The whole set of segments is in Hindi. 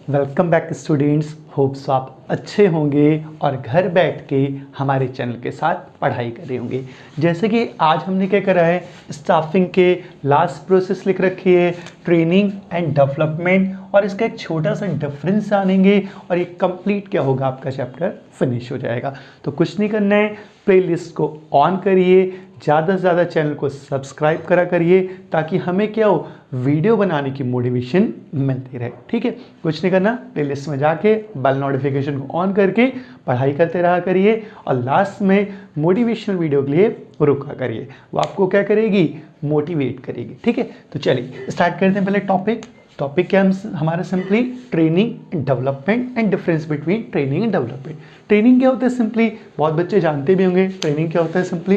Welcome back students. होप्स आप अच्छे होंगे और घर बैठ के हमारे चैनल के साथ पढ़ाई कर रहे होंगे। जैसे कि आज हमने क्या करा है, स्टाफिंग के लास्ट प्रोसेस लिख रखी है, ट्रेनिंग एंड डेवलपमेंट, और इसका एक छोटा सा डिफरेंस जानेंगे और ये कंप्लीट क्या होगा, आपका चैप्टर फिनिश हो जाएगा। तो कुछ नहीं करना है, प्लेलिस्ट को ऑन करिए, ज़्यादा से ज़्यादा चैनल को सब्सक्राइब करा करिए ताकि हमें क्या हो, वीडियो बनाने की मोटिवेशन मिलती रहे। ठीक है, कुछ नहीं करना, प्लेलिस्ट में जाके बेल नोटिफिकेशन को ऑन करके पढ़ाई करते रहा करिए और लास्ट में मोटिवेशनल वीडियो के लिए रुका करिए, वो आपको क्या करेगी, मोटिवेट करेगी। ठीक है, तो चलिए स्टार्ट करते हैं। पहले टॉपिक क्या हमारा, simply training and development and difference between training and development. Training क्या होता है, सिंपली बहुत बच्चे जानते भी होंगे ट्रेनिंग क्या होता है सिंपली,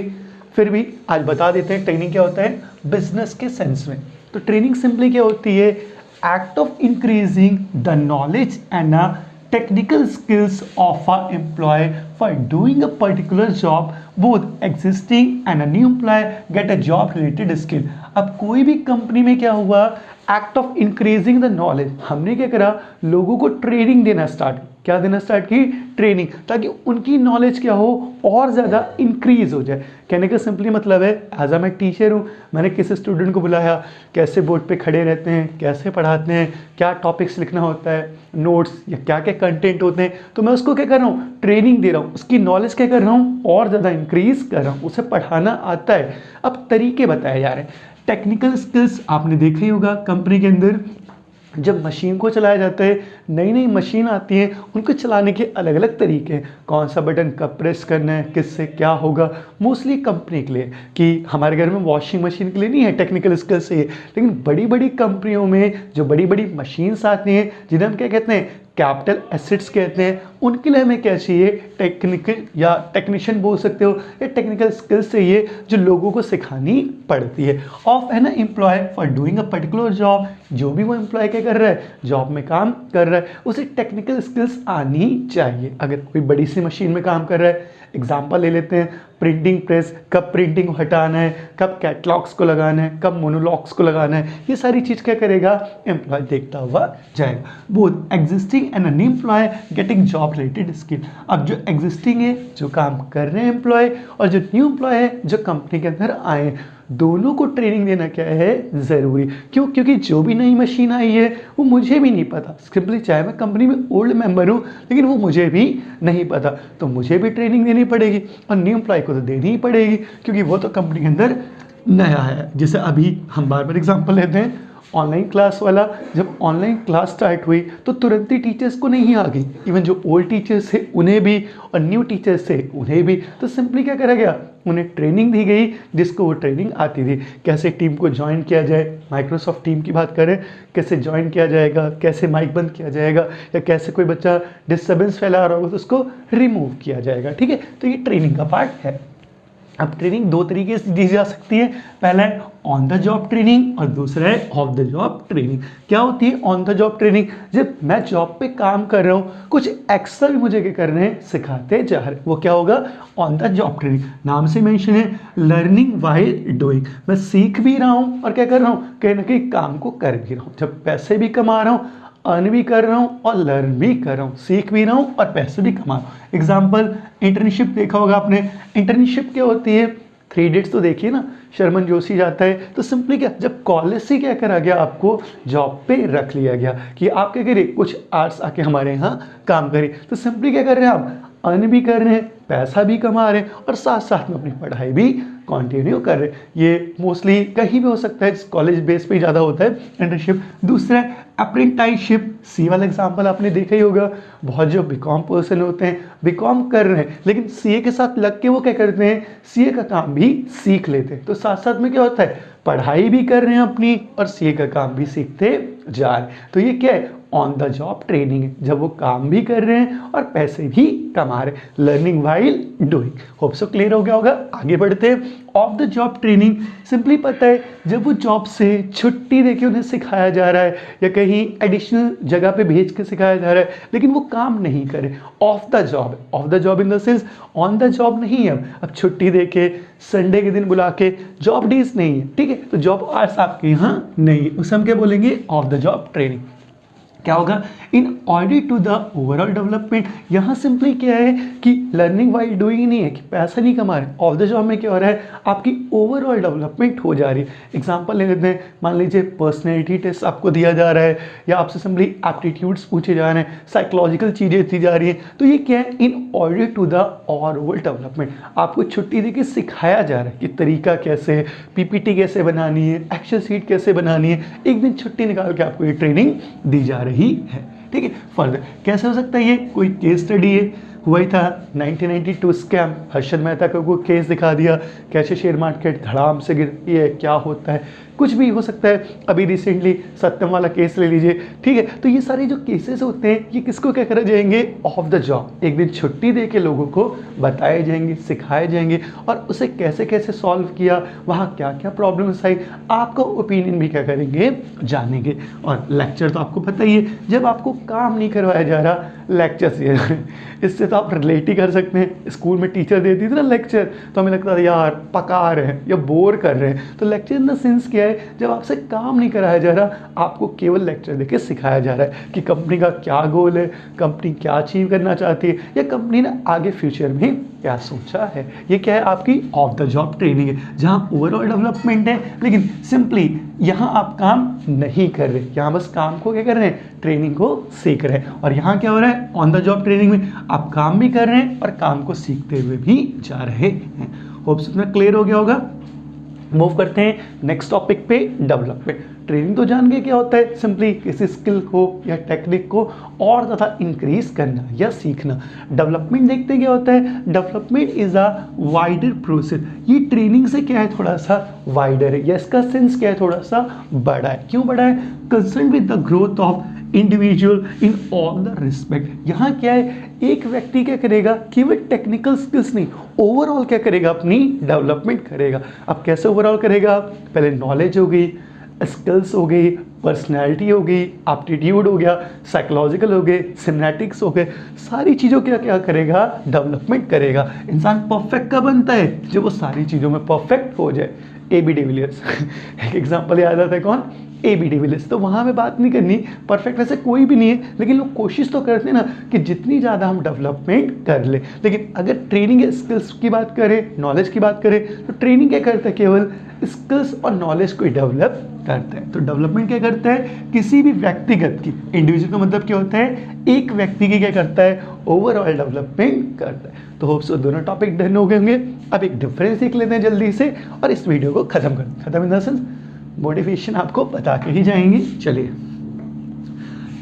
फिर भी आज बता देते हैं ट्रेनिंग क्या होता है बिजनेस के सेंस में। तो ट्रेनिंग सिंपली क्या होती है, act of increasing the knowledge and technical skills of a employee for doing a particular job, both existing and a new employee get a job related skill. अब कोई भी कंपनी में क्या हुआ, act of increasing the knowledge, हमने क्या करा, लोगों को ट्रेनिंग देना स्टार्ट, क्या देना स्टार्ट की, ट्रेनिंग, ताकि उनकी नॉलेज क्या हो और ज़्यादा इंक्रीज हो जाए। कहने का सिंपली मतलब है, एज मैं टीचर हूँ, मैंने किसी स्टूडेंट को बुलाया, कैसे बोर्ड पे खड़े रहते हैं, कैसे पढ़ाते हैं, क्या टॉपिक्स लिखना होता है, नोट्स या क्या क्या कंटेंट होते हैं, तो मैं उसको क्या कर रहा हूँ, ट्रेनिंग दे रहा हूँ, उसकी नॉलेज क्या कर रहा हूँ और ज़्यादा इंक्रीज कर रहा हूँ, उसे पढ़ाना आता है। अब तरीके बताए जा रहे हैं। टेक्निकल स्किल्स आपने देखा ही होगा, कंपनी के अंदर जब मशीन को चलाया जाता है, नई नई मशीन आती है, उनको चलाने के अलग अलग तरीके हैं, कौन सा बटन कब प्रेस करना है, किससे क्या होगा। मोस्टली कंपनी के लिए, कि हमारे घर में वॉशिंग मशीन के लिए नहीं है टेक्निकल स्किल्स से, लेकिन बड़ी बड़ी कंपनियों में जो बड़ी बड़ी मशीन्स आती हैं, जिन्हें हम क्या कहते हैं, कैपिटल एसेट्स कहते हैं, उनके लिए हमें क्या चाहिए, टेक्निकल या टेक्नीशियन बोल सकते हो, या टेक्निकल स्किल्स चाहिए जो लोगों को सिखानी पड़ती है। Of an employee for doing a particular job, जो भी वो एम्प्लॉय क्या कर रहा है, जॉब में काम कर रहा है, उसे टेक्निकल स्किल्स आनी चाहिए। अगर कोई बड़ी सी मशीन में काम कर रहा है, एग्जाम्पल ले लेते हैं, प्रिंटिंग प्रेस, कब प्रिंटिंग को हटाना है, कब कैटलॉग्स को लगाना है, कब मोनोलॉग्स को लगाना है, ये सारी चीज़ क्या करेगा, एम्प्लॉय देखता हुआ जाएगा। Both existing and an employee getting job related skill. अब जो एग्जिस्टिंग है, जो काम कर रहे हैं एम्प्लॉय, और जो न्यू एम्प्लॉय है, जो कंपनी के अंदर आए हैं, दोनों को ट्रेनिंग देना क्या है, ज़रूरी। क्यों? क्योंकि जो भी नई मशीन आई है वो मुझे भी नहीं पता, सिंपली चाहे मैं कंपनी में ओल्ड मेंबर हूँ, लेकिन वो मुझे भी नहीं पता, तो मुझे भी ट्रेनिंग देनी पड़ेगी और न्यू एम्प्लॉय को तो देनी ही पड़ेगी, क्योंकि वो तो कंपनी के अंदर नया है। जैसे अभी हम बार बार एग्जाम्पल लेते हैं, ऑनलाइन क्लास वाला, जब ऑनलाइन क्लास स्टार्ट हुई तो तुरंत ही टीचर्स को नहीं आ गई, इवन जो ओल्ड टीचर्स थे उन्हें भी और न्यू टीचर्स थे उन्हें भी, तो सिंपली क्या करा गया, उन्हें ट्रेनिंग दी गई जिसको वो ट्रेनिंग आती थी। कैसे टीम को ज्वाइन किया जाए, माइक्रोसॉफ्ट टीम की बात करें, कैसे ज्वाइन किया जाएगा, कैसे माइक बंद किया जाएगा, या कैसे कोई बच्चा डिस्टर्बेंस फैला रहा होगा तो उसको रिमूव किया जाएगा। ठीक है, तो ये ट्रेनिंग का पार्ट है। अब ट्रेनिंग दो तरीके से दी जा सकती है, पहला है ऑन द जॉब ट्रेनिंग और दूसरा है ऑफ द जॉब ट्रेनिंग। क्या होती है ऑन द जॉब ट्रेनिंग, जब मैं जॉब पे काम कर रहा हूँ, कुछ एक्स्ट्रा भी मुझे क्या कर रहे हैं, सिखाते जा रहे हैं, वो क्या होगा, ऑन द जॉब ट्रेनिंग। नाम से मेंशन है, लर्निंग व्हाइल डूइंग, मैं सीख भी रहा हूँ और क्या कर रहा हूँ, कहीं ना कहीं काम को कर भी रहा हूँ, जब पैसे भी कमा रहा हूँ, अर्न भी कर रहा हूँ और लर्न भी कर रहा हूँ, सीख भी रहा हूँ और पैसे भी कमा रहा हूँ। एग्जाम्पल, इंटर्नशिप देखा होगा आपने। इंटर्नशिप क्या होती है, 3 इडियट्स तो देखिए ना, शर्मन जोशी जाता है, तो सिंपली क्या, जब कॉलेज से क्या करा गया, आपको जॉब पे रख लिया गया कि आप क्या करिए, कुछ आर्ट्स आके हमारे यहाँ काम करिए, तो सिंपली क्या कर रहे हैं आप, अर्न भी कर रहे हैं, पैसा भी कमा रहे हैं और साथ साथ में अपनी पढ़ाई भी कंटिन्यू कर रहे हैं। ये मोस्टली कहीं भी हो सकता है, कॉलेज बेस पे ज़्यादा होता है इंटर्नशिप। दूसरा है अप्रेंटिसशिप, सी वाला एग्जाम्पल आपने देखा ही होगा, बहुत जो बीकॉम पर्सन होते हैं, बीकॉम कर रहे हैं लेकिन सीए के साथ लग के वो क्या करते हैं, सीए का काम भी सीख लेते हैं, तो साथ साथ में क्या होता है, पढ़ाई भी कर रहे हैं अपनी और सीए का काम भी सीखते जा रहे हैं। तो ये क्या है, ऑन द जॉब ट्रेनिंग है, जब वो काम भी कर रहे हैं और पैसे भी कमा रहे हैं, learning while doing. Hope so clear हो गया होगा। आगे बढ़ते हैं, of the job training, simply पता है जब वो जॉब से छुट्टी देके उन्हें सिखाया जा रहा है या कहीं एडिशनल जगह पे भेज के सिखाया जा रहा है, लेकिन वो काम नहीं करे, of the job. Of the job in the sense on the job नहीं है, अब छुट्टी देके संडे के दिन बुला के, जॉब डेज नहीं है, ठीक है, तो जॉब आवर्स आपके यहाँ नहीं है, उसे हम क्या बोलेंगे, ऑफ द जॉब ट्रेनिंग। क्या होगा, in order to the overall development. यहाँ सिंपली क्या है कि लर्निंग वाइल डूइंग नहीं है कि पैसा नहीं कमा रहे, ऑफ द जॉब में क्या हो रहा है, आपकी ओवरऑल डेवलपमेंट हो जा रही है। एग्जांपल ले लेते हैं, मान लीजिए पर्सनैलिटी टेस्ट आपको दिया जा रहा है या आपसे सिंपली एप्टीट्यूड्स पूछे जा रहे हैं, साइकोलॉजिकल चीज़ें दी जा रही हैं, तो ये क्या है, in order to the overall development. आपको छुट्टी देके सिखाया जा रहा है कि तरीका कैसे है, पीपीटी कैसे बनानी है, एक्सेल शीट कैसे बनानी है, एक दिन छुट्टी निकाल के आपको ये ट्रेनिंग दी जा रही है। ठीक है, फर्दर कैसे हो सकता है, ये कोई केस स्टडी है, हुआ ही था 1992 स्कैम, हर्षद मेहता का कोई केस दिखा दिया, कैसे शेयर मार्केट धड़ाम से गिरती है, क्या होता है, कुछ भी हो सकता है। अभी रिसेंटली सत्यम वाला केस ले लीजिए, ठीक है। तो ये सारे जो केसेस होते हैं ये किसको क्या करे जाएंगे, ऑफ द जॉब, एक दिन छुट्टी दे के लोगों को बताए जाएंगे, सिखाए जाएंगे और उसे कैसे कैसे सॉल्व किया, वहाँ क्या क्या प्रॉब्लम्स आई, आपका ओपिनियन भी क्या करेंगे, जानेंगे। और लेक्चर तो आपको पता ही है, जब आपको काम नहीं करवाया जा रहा, लेक्चर से इससे तो आप रिलेट ही कर सकते हैं। स्कूल में टीचर देती थी ना लेक्चर, तो हमें लगता था यार पका रहे हैं या बोर कर रहे हैं। तो लेक्चर इन द सेंस क्या है, जब आपसे काम नहीं कराया जा रहा, आपको केवल लेक्चर देके सिखाया जा रहा है कि कंपनी का क्या गोल है, कंपनी क्या अचीव करना चाहती है या कंपनी ने आगे फ्यूचर में क्या सोचा है। ये क्या है, आपकी ऑफ द जॉब ट्रेनिंग है, जहाँ ओवरऑल डेवलपमेंट है, लेकिन सिंपली यहाँ आप काम नहीं कर रहे, यहाँ बस काम को क्या कर रहे हैं, ट्रेनिंग को सीख रहे हैं। और यहाँ क्या हो रहा है, ऑन द जॉब ट्रेनिंग में आप काम भी कर रहे हैं और काम को सीखते हुए भी जा रहे हैं। होप्स इतना क्लियर हो गया होगा। मूव करते हैं नेक्स्ट टॉपिक पे, डेवलपमेंट। ट्रेनिंग तो जान गए क्या होता है, सिंपली किसी स्किल को या टेक्निक को और ज़्यादा इंक्रीज करना या सीखना। डेवलपमेंट देखते क्या होता है, development is a wider process. ये ट्रेनिंग से क्या है, थोड़ा सा वाइडर है या इसका सेंस क्या है, थोड़ा सा बड़ा है। क्यों बड़ा है, concern with the growth of individual in all the respect. यहाँ क्या है, एक व्यक्ति क्या करेगा, केवल टेक्निकल स्किल्स नहीं, ओवरऑल क्या करेगा, अपनी डेवलपमेंट करेगा। अब कैसे ओवरऑल करेगा, पहले नॉलेज हो गई, स्किल्स हो गई, पर्सनैलिटी हो गई, एप्टीट्यूड हो गया, साइकोलॉजिकल हो गए, सिनेमैटिक्स हो गए, सारी चीज़ों का क्या करेगा, डेवलपमेंट करेगा। इंसान परफेक्ट कब बनता है, जब वो सारी चीज़ों में परफेक्ट हो जाए। ए.बी. डिविलियर्स एक एग्जाम्पल याद आता है, कौन, ए.बी. डिविलियर्स। तो वहाँ में बात नहीं करनी, परफेक्ट वैसे कोई भी नहीं है, लेकिन लोग कोशिश तो करते हैं ना कि जितनी ज़्यादा हम डेवलपमेंट कर ले। लेकिन अगर ट्रेनिंग स्किल्स की बात करें, नॉलेज की बात करें, तो ट्रेनिंग क्या करता है, केवल स्किल्स और नॉलेज को डेवलप करता है। तो डेवलपमेंट क्या करता है, किसी भी व्यक्तिगत की, इंडिविजुअल का मतलब क्या होता है, एक व्यक्ति की क्या करता है, ओवरऑल डेवलपमेंट करता है। तो होप्स दोनों टॉपिक डन हो गए होंगे। अब एक डिफरेंस देख लेते हैं जल्दी से और इस वीडियो को खत्म खत्म इन द सेंस मोटिवेशन आपको बता के ही जाएंगे। चलिए,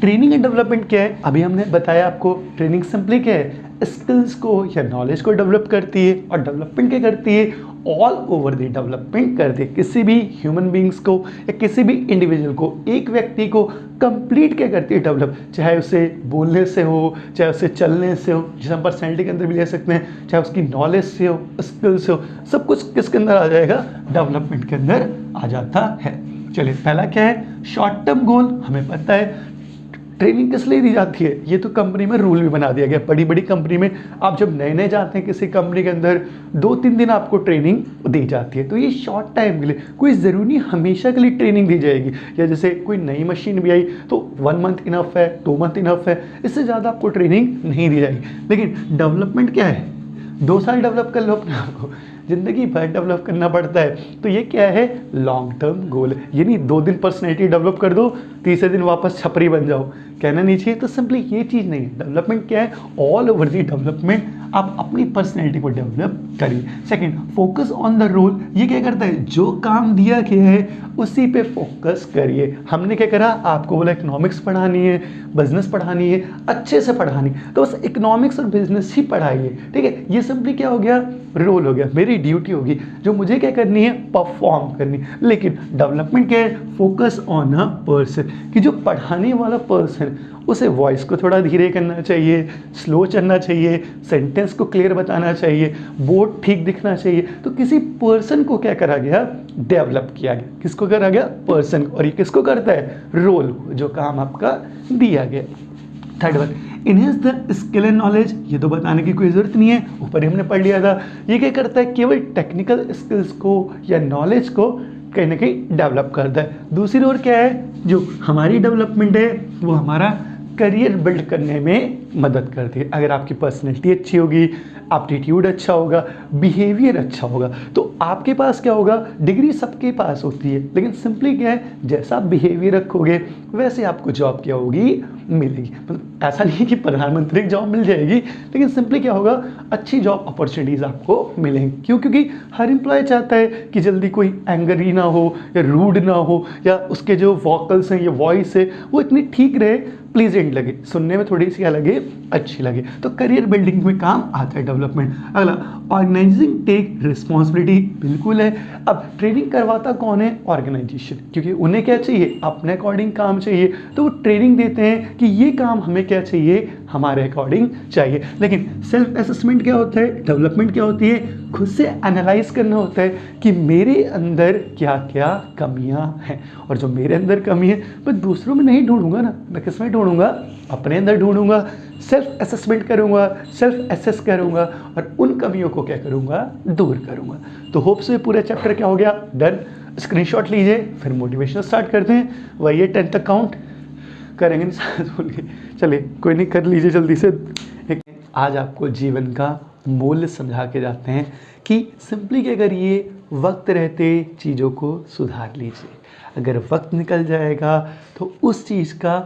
ट्रेनिंग एंड डेवलपमेंट क्या है, अभी हमने बताया आपको। ट्रेनिंग सिंपली क्या है, स्किल्स को या नॉलेज को डेवलप करती है, और डेवलपमेंट क्या करती है, ऑल ओवर द डेवलपमेंट करती है। किसी भी ह्यूमन बींग्स को या किसी भी इंडिविजुअल को, एक व्यक्ति को कंप्लीट क्या करती है, डेवलप। चाहे उसे बोलने से हो, चाहे उसे चलने से हो, जिसे हम पर्सनैलिटी के अंदर भी ले सकते हैं, चाहे उसकी नॉलेज से हो, स्किल से हो, सब कुछ किसके अंदर आ जाएगा, डेवलपमेंट के अंदर आ जाता है। चलिए, पहला क्या है, शॉर्ट टर्म गोल। हमें पता है ट्रेनिंग किस लिए दी जाती है, ये तो कंपनी में रूल भी बना दिया गया। बड़ी बड़ी कंपनी में आप जब नए नए जाते हैं किसी कंपनी के अंदर, 2-3 दिन आपको ट्रेनिंग दी जाती है। तो ये शॉर्ट टाइम के लिए, कोई ज़रूरी हमेशा के लिए ट्रेनिंग दी जाएगी। या जैसे कोई नई मशीन भी आई तो 1 मंथ इनफ है, 2 मंथ इनफ है, इससे ज़्यादा आपको ट्रेनिंग नहीं दी जाएगी। लेकिन डेवलपमेंट क्या है, 2 साल डेवलप कर लो अपने आप को, ज़िंदगी भर डेवलप करना पड़ता है। तो ये क्या है, लॉन्ग टर्म गोल है। ये नहीं 2 दिन पर्सनैलिटी डेवलप कर दो, तीसरे दिन वापस छपरी बन जाओ, कहना नहीं चाहिए। तो सिंपली ये चीज़ नहीं है। डेवलपमेंट क्या है, ऑल ओवर दी डेवलपमेंट, आप अपनी पर्सनैलिटी को डेवलप करिए। Second, focus on the role. ये क्या करता है, जो काम दिया गया है उसी पे फोकस करिए। हमने क्या करा, आपको बोला इकोनॉमिक्स पढ़ानी है, बिजनेस पढ़ानी है, अच्छे से पढ़ानी, तो बस इकोनॉमिक्स और बिजनेस ही पढ़ाइए। ठीक है, ये सिंपली क्या हो गया, रोल हो गया, मेरी ड्यूटी होगी, जो मुझे क्या करनी है, परफॉर्म करनी। लेकिन डेवलपमेंट क्या है, फोकस ऑन अ पर्सन, कि जो पढ़ाने वाला पर्सन उसे वॉइस को थोड़ा धीरे करना चाहिए, स्लो चलना चाहिए, सेंटेंस को क्लियर बताना चाहिए, बोर्ड ठीक दिखना चाहिए। तो किसी पर्सन को क्या करा गया, डेवलप किया गया। किसको करा गया, पर्सन। और ये किसको करता है, रोल, जो काम आपका दिया गया। Third one, enhance the skill and knowledge. ये तो बताने की कोई ज़रूरत नहीं है, ऊपर ही हमने पढ़ लिया था। ये क्या करता है, केवल टेक्निकल स्किल्स को या नॉलेज को कहीं ना कहीं डेवलप करता है। दूसरी ओर क्या है, जो हमारी डेवलपमेंट है वो हमारा करियर बिल्ड करने में मदद करती है। अगर आपकी पर्सनैलिटी अच्छी होगी, एप्टीट्यूड अच्छा होगा, बिहेवियर अच्छा होगा, तो आपके पास क्या होगा, डिग्री सबके पास होती है, लेकिन सिंपली क्या है, जैसा आप बिहेवियर रखोगे वैसे आपको जॉब क्या होगी, मिलेगी। मतलब ऐसा नहीं है कि प्रधानमंत्री की जॉब मिल जाएगी, लेकिन सिंपली क्या होगा, अच्छी जॉब अपॉर्चुनिटीज़ आपको मिलेंगी। क्यों? क्योंकि हर एम्प्लॉय चाहता है कि जल्दी कोई एंगरी ना हो या रूड ना हो, या उसके जो वोकल्स हैं या वॉइस है वो इतनी ठीक रहे, प्लीजेंट लगे, सुनने में थोड़ी सी क्या लगे, अच्छी लगे। तो करियर बिल्डिंग में काम आता है डेवलपमेंट। अगला, ऑर्गेनाइजिंग टेक रिस्पॉन्सिबिलिटी, बिल्कुल है। अब ट्रेनिंग करवाता कौन है, ऑर्गेनाइजेशन, क्योंकि उन्हें क्या चाहिए, अपने अकॉर्डिंग काम चाहिए, तो वो ट्रेनिंग देते हैं कि ये काम हमें क्या चाहिए, हमारे अकॉर्डिंग चाहिए। लेकिन सेल्फ असेसमेंट क्या होता है, डेवलपमेंट क्या होती है, खुद से एनालाइज करना होता है कि मेरे अंदर क्या क्या कमियां हैं, और जो मेरे अंदर कमी है मैं दूसरों में नहीं ढूंढूंगा ना, मैं किस में ढूंढूंगा, अपने अंदर ढूंढूंगा, सेल्फ असेसमेंट करूंगा, सेल्फ असेस करूंगा, और उन कमियों को क्या करूंगा, दूर करूंगा। तो होप से पूरा चैप्टर क्या हो गया, डन। स्क्रीनशॉट लीजिए, फिर मोटिवेशन स्टार्ट करते हैं। वही है 10 तक काउंट करेंगे नहीं, साथ बोल के, चलिए कोई नहीं, कर लीजिए जल्दी से। आज आपको जीवन का मूल्य समझा के जाते हैं कि सिंपली क्या करिए, वक्त रहते चीज़ों को सुधार लीजिए। अगर वक्त निकल जाएगा तो उस चीज़ का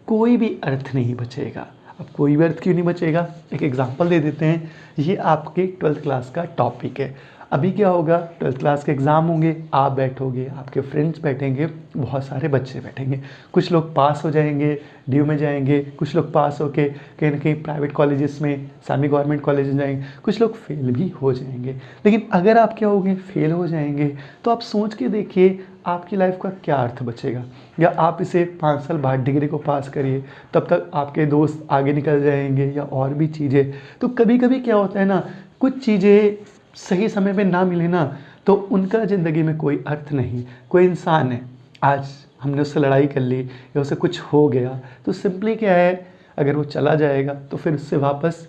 कोई भी अर्थ नहीं बचेगा। अब कोई भी अर्थ क्यों नहीं बचेगा, एक एग्जांपल दे देते हैं। ये आपके 12th क्लास का टॉपिक है। अभी क्या होगा, 12th क्लास के एग्ज़ाम होंगे, आप बैठोगे, आपके फ्रेंड्स बैठेंगे, बहुत सारे बच्चे बैठेंगे। कुछ लोग पास हो जाएंगे, ड्यू में जाएंगे, कुछ लोग पास होके कहीं ना कहीं प्राइवेट कॉलेजेस में, सेमी गवर्नमेंट कॉलेज में जाएंगे, कुछ लोग फेल भी हो जाएंगे। लेकिन अगर आप क्या होंगे, फेल हो जाएंगे, तो आप सोच के देखिए आपकी लाइफ का क्या अर्थ बचेगा। या आप इसे 5 साल बाद डिग्री को पास करिए, तब तक आपके दोस्त आगे निकल जाएंगे या और भी चीज़ें। तो कभी कभी क्या होता है ना, कुछ चीज़ें सही समय पे ना मिले ना, तो उनका ज़िंदगी में कोई अर्थ नहीं। कोई इंसान है, आज हमने उससे लड़ाई कर ली या उसे कुछ हो गया, तो सिंपली क्या है, अगर वो चला जाएगा तो फिर उससे वापस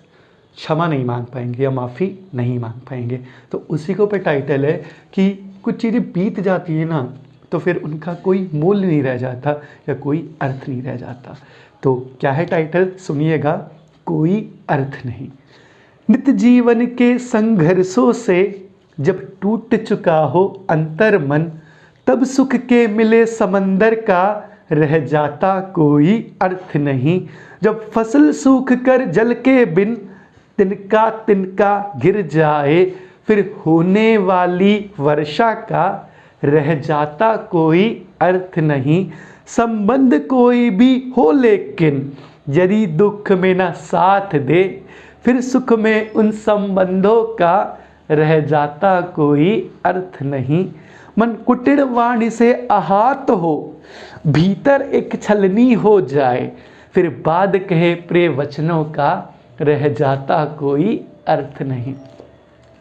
क्षमा नहीं मांग पाएंगे या माफ़ी नहीं मांग पाएंगे। तो उसी को पे टाइटल है कि कुछ चीज़ें बीत जाती है ना, तो फिर उनका कोई मूल्य नहीं रह जाता या कोई अर्थ नहीं रह जाता। तो क्या है टाइटल, सुनिएगा, कोई अर्थ नहीं। नित्य जीवन के संघर्षों से जब टूट चुका हो अंतर मन, तब सुख के मिले समंदर का रह जाता कोई अर्थ नहीं। जब फसल सूख कर जल के बिन तिनका तिनका गिर जाए, फिर होने वाली वर्षा का रह जाता कोई अर्थ नहीं। संबंध कोई भी हो लेकिन यदि दुख में न साथ दे, फिर सुख में उन संबंधों का रह जाता कोई अर्थ नहीं। मन कुटिल वाणी से आहत हो, भीतर एक छलनी हो जाए, फिर बाद कहे प्रिय वचनों का रह जाता कोई अर्थ नहीं।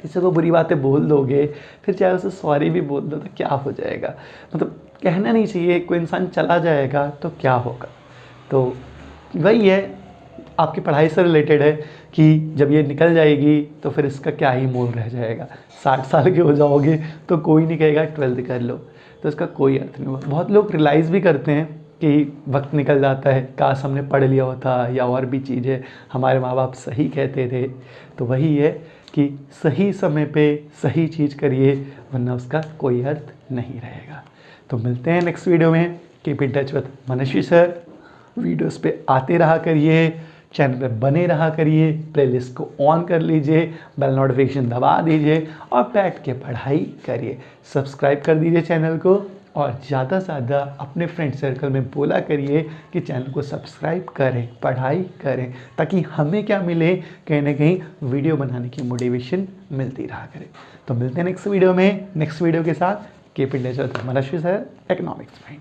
किसी को बुरी बातें बोल दोगे, फिर चाहे उसे सॉरी भी बोल दो तो क्या हो जाएगा, मतलब कहना नहीं चाहिए। कोई इंसान चला जाएगा तो क्या होगा। तो वही है, आपकी पढ़ाई से रिलेटेड है कि जब ये निकल जाएगी तो फिर इसका क्या ही मोल रह जाएगा। 60 साल के हो जाओगे तो कोई नहीं कहेगा 12th कर लो, तो इसका कोई अर्थ नहीं होगा। बहुत लोग रियलाइज़ भी करते हैं कि वक्त निकल जाता है, काश हमने पढ़ लिया होता, या और भी चीज़ें, हमारे माँ बाप सही कहते थे। तो वही है कि सही समय पे सही चीज़ करिए, वरना उसका कोई अर्थ नहीं रहेगा। तो मिलते हैं नेक्स्ट वीडियो में। Keep in touch with Manasvi sir. Videos पे आते रहा करिए, चैनल पे बने रहा करिए, प्लेलिस्ट को ऑन कर लीजिए, बेल नोटिफिकेशन दबा दीजिए और बैठ के पढ़ाई करिए। सब्सक्राइब कर दीजिए चैनल को, और ज़्यादा से ज़्यादा अपने फ्रेंड सर्कल में बोला करिए कि चैनल को सब्सक्राइब करें, पढ़ाई करें, ताकि हमें क्या मिले, कहीं ना कहीं वीडियो बनाने की मोटिवेशन मिलती रहा करे। तो मिलते हैं नेक्स्ट वीडियो में, नेक्स्ट वीडियो के साथ। Keep in touch with Manasvi sir, economics में।